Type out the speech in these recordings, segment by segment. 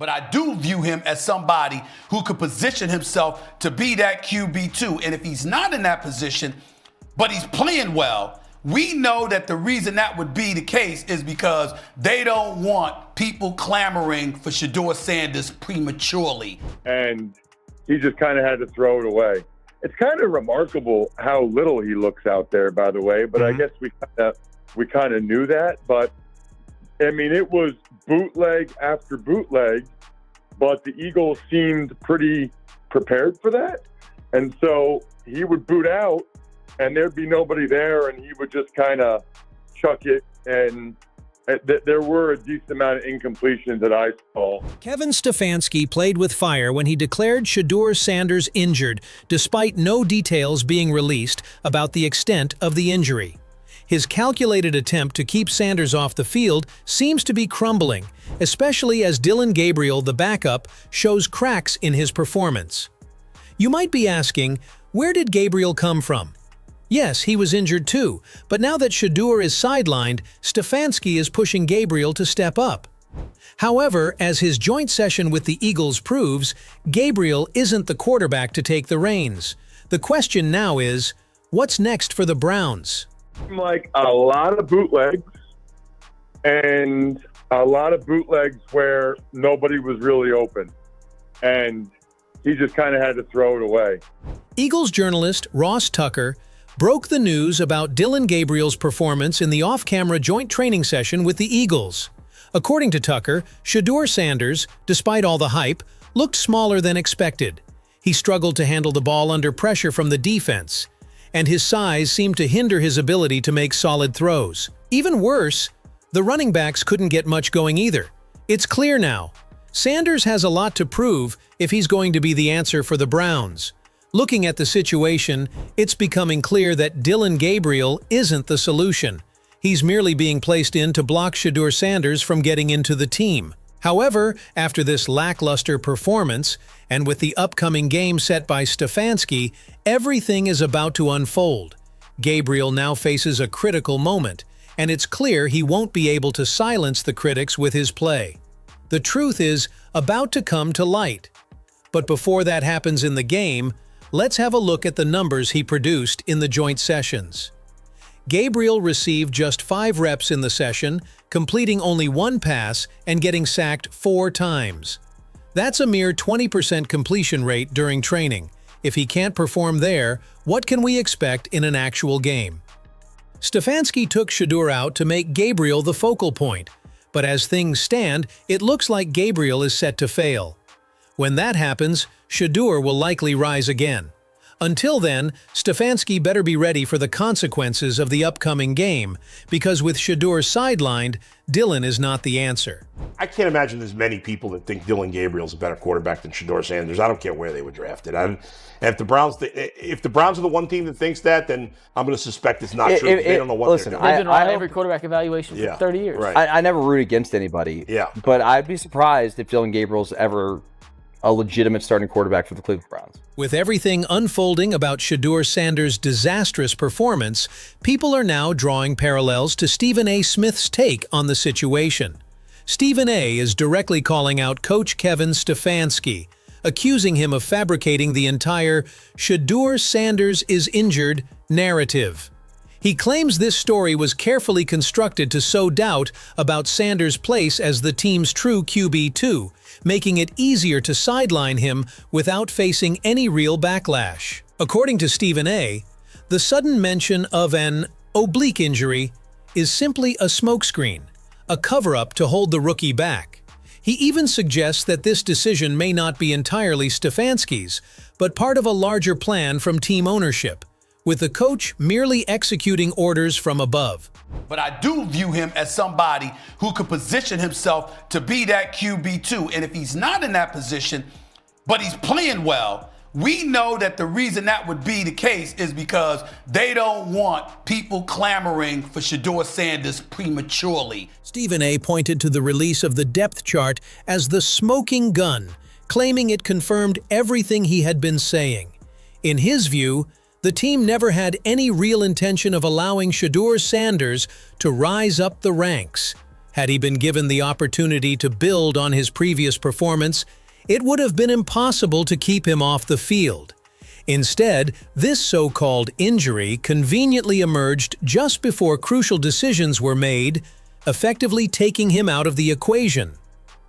But I do view him as somebody who could position himself to be that QB2. And if he's not in that position, but he's playing well, we know that the reason that would be the case is because they don't want people clamoring for Shedeur Sanders prematurely. And he just kind of had to throw it away. It's kind of remarkable how little he looks out there, by the way, but I guess we kind of knew that. But, I mean, it was bootleg after bootleg, but the Eagles seemed pretty prepared for that. And so he would boot out, and there'd be nobody there, and he would just kind of chuck it. And there were a decent amount of incompletions that I saw. Kevin Stefanski played with fire when he declared Shedeur Sanders injured, despite no details being released about the extent of the injury. His calculated attempt to keep Sanders off the field seems to be crumbling, especially as Dillon Gabriel, the backup, shows cracks in his performance. You might be asking, where did Gabriel come from? Yes, he was injured too, but now that Shedeur is sidelined, Stefanski is pushing Gabriel to step up. However, as his joint session with the Eagles proves, Gabriel isn't the quarterback to take the reins. The question now is, what's next for the Browns? Like a lot of bootlegs, and a lot of bootlegs where nobody was really open, and he just kind of had to throw it away. Eagles journalist Ross Tucker broke the news about Dillon Gabriel's performance in the off-camera joint training session with the Eagles. According to Tucker, Shedeur Sanders, despite all the hype, looked smaller than expected. He struggled to handle the ball under pressure from the defense, and his size seemed to hinder his ability to make solid throws. Even worse, the running backs couldn't get much going either. It's clear now, Sanders has a lot to prove if he's going to be the answer for the Browns. Looking at the situation, it's becoming clear that Dillon Gabriel isn't the solution. He's merely being placed in to block Shedeur Sanders from getting into the team. However, after this lackluster performance, and with the upcoming game set by Stefanski, everything is about to unfold. Gabriel now faces a critical moment, and it's clear he won't be able to silence the critics with his play. The truth is about to come to light. But before that happens in the game, let's have a look at the numbers he produced in the joint sessions. Gabriel received just 5 reps in the session, completing only 1 pass and getting sacked 4 times. That's a mere 20% completion rate during training. If he can't perform there, what can we expect in an actual game? Stefanski took Shedeur out to make Gabriel the focal point, but as things stand, it looks like Gabriel is set to fail. When that happens, Shedeur will likely rise again. Until then, Stefanski better be ready for the consequences of the upcoming game, because with Shedeur sidelined, Dillon is not the answer. I can't imagine there's many people that think Dillon Gabriel's a better quarterback than Shedeur Sanders. I don't care where they were drafted. If the Browns are the one team that thinks that, then I'm going to suspect it's not true. They don't know what they're doing. They've been on every quarterback evaluation for 30 years. Right. I never root against anybody. Yeah. But I'd be surprised if Dillon Gabriel's ever a legitimate starting quarterback for the Cleveland Browns. With everything unfolding about Shedeur Sanders' disastrous performance, people are now drawing parallels to Stephen A. Smith's take on the situation. Stephen A. is directly calling out Coach Kevin Stefanski, accusing him of fabricating the entire "Shedeur Sanders is injured" narrative. He claims this story was carefully constructed to sow doubt about Sanders' place as the team's true QB2, making it easier to sideline him without facing any real backlash. According to Stephen A., the sudden mention of an oblique injury is simply a smokescreen, a cover-up to hold the rookie back. He even suggests that this decision may not be entirely Stefanski's, but part of a larger plan from team ownership, with the coach merely executing orders from above. But I do view him as somebody who could position himself to be that QB2. And if he's not in that position, but he's playing well, we know that the reason that would be the case is because they don't want people clamoring for Shedeur Sanders prematurely. Stephen A. pointed to the release of the depth chart as the smoking gun, claiming it confirmed everything he had been saying. In his view, the team never had any real intention of allowing Shedeur Sanders to rise up the ranks. Had he been given the opportunity to build on his previous performance, it would have been impossible to keep him off the field. Instead, this so-called injury conveniently emerged just before crucial decisions were made, effectively taking him out of the equation.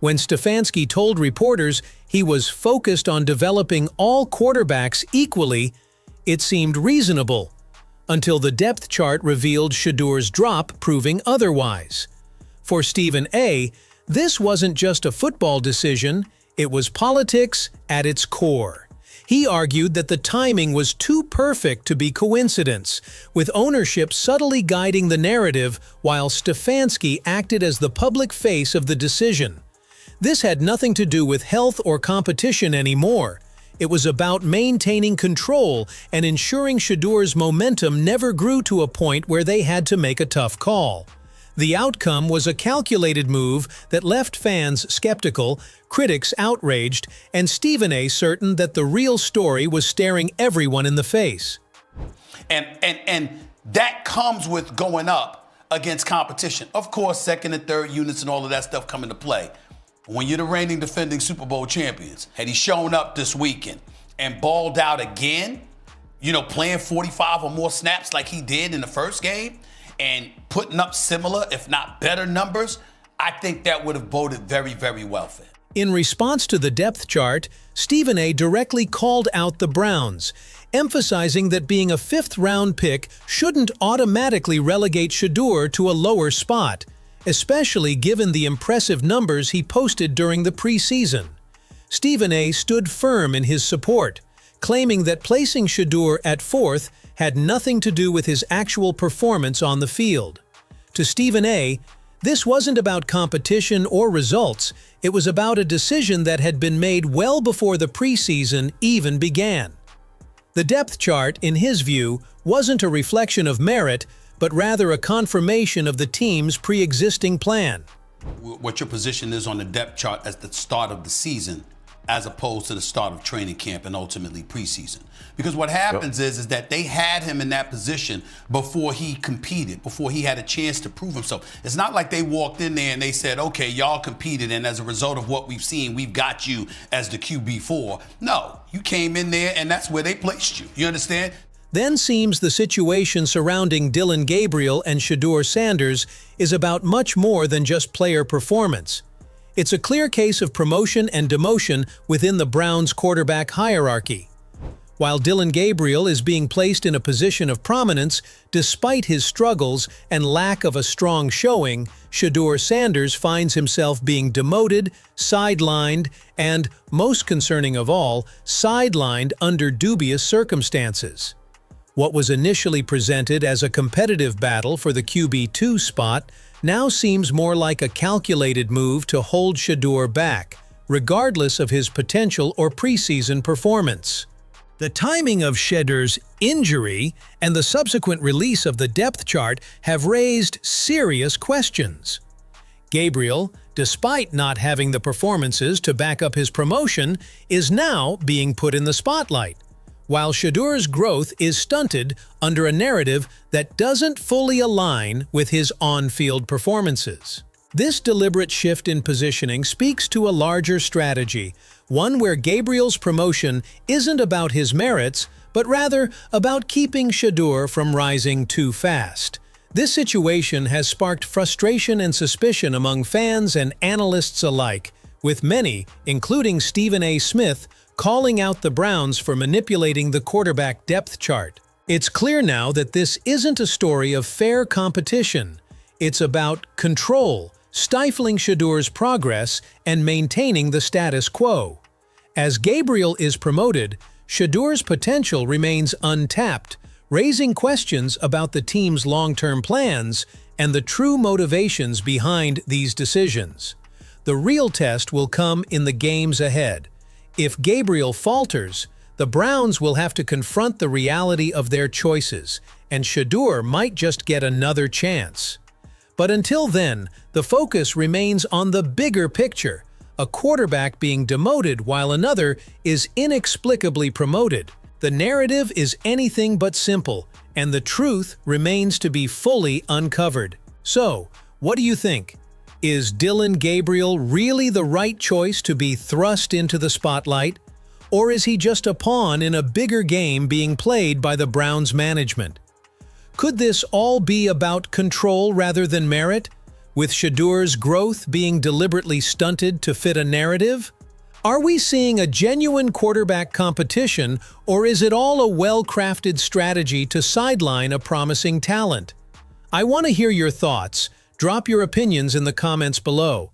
When Stefanski told reporters he was focused on developing all quarterbacks equally, it seemed reasonable, until the depth chart revealed Shedeur's drop proving otherwise. For Stephen A., this wasn't just a football decision, it was politics at its core. He argued that the timing was too perfect to be coincidence, with ownership subtly guiding the narrative while Stefanski acted as the public face of the decision. This had nothing to do with health or competition anymore. It was about maintaining control and ensuring Shedeur's momentum never grew to a point where they had to make a tough call. The outcome was a calculated move that left fans skeptical, critics outraged, and Stephen A. certain that the real story was staring everyone in the face. And that comes with going up against competition. Of course, second and third units and all of that stuff come into play. When you're the reigning defending Super Bowl champions, had he shown up this weekend and balled out again, playing 45 or more snaps like he did in the first game, and putting up similar, if not better numbers, I think that would have boded very, very well for him. In response to the depth chart, Stephen A. directly called out the Browns, emphasizing that being a fifth-round pick shouldn't automatically relegate Shedeur to a lower spot, especially given the impressive numbers he posted during the preseason. Stephen A. stood firm in his support, claiming that placing Shedeur at fourth had nothing to do with his actual performance on the field. To Stephen A., this wasn't about competition or results, it was about a decision that had been made well before the preseason even began. The depth chart, in his view, wasn't a reflection of merit, but rather a confirmation of the team's pre-existing plan. What your position is on the depth chart at the start of the season, as opposed to the start of training camp and ultimately preseason. Because what happens is that they had him in that position before he competed, before he had a chance to prove himself. It's not like they walked in there and they said, okay, y'all competed, and as a result of what we've seen, we've got you as the QB4. No, you came in there and that's where they placed you. You understand? Then seems the situation surrounding Dillon Gabriel and Shedeur Sanders is about much more than just player performance. It's a clear case of promotion and demotion within the Browns' quarterback hierarchy. While Dillon Gabriel is being placed in a position of prominence despite his struggles and lack of a strong showing, Shedeur Sanders finds himself being demoted, sidelined, and, most concerning of all, sidelined under dubious circumstances. What was initially presented as a competitive battle for the QB2 spot now seems more like a calculated move to hold Shedeur back, regardless of his potential or preseason performance. The timing of Shedeur's injury and the subsequent release of the depth chart have raised serious questions. Gabriel, despite not having the performances to back up his promotion, is now being put in the spotlight, while Shedeur's growth is stunted under a narrative that doesn't fully align with his on-field performances. This deliberate shift in positioning speaks to a larger strategy, one where Gabriel's promotion isn't about his merits, but rather about keeping Shedeur from rising too fast. This situation has sparked frustration and suspicion among fans and analysts alike, with many, including Stephen A. Smith, calling out the Browns for manipulating the quarterback depth chart. It's clear now that this isn't a story of fair competition. It's about control, stifling Shedeur's progress, and maintaining the status quo. As Gabriel is promoted, Shedeur's potential remains untapped, raising questions about the team's long-term plans and the true motivations behind these decisions. The real test will come in the games ahead. If Gabriel falters, the Browns will have to confront the reality of their choices, and Shedeur might just get another chance. But until then, the focus remains on the bigger picture, a quarterback being demoted while another is inexplicably promoted. The narrative is anything but simple, and the truth remains to be fully uncovered. So, what do you think? Is Dillon Gabriel really the right choice to be thrust into the spotlight? Or is he just a pawn in a bigger game being played by the Browns management? Could this all be about control rather than merit, with Shedeur's growth being deliberately stunted to fit a narrative? Are we seeing a genuine quarterback competition, or is it all a well-crafted strategy to sideline a promising talent? I want to hear your thoughts. Drop your opinions in the comments below.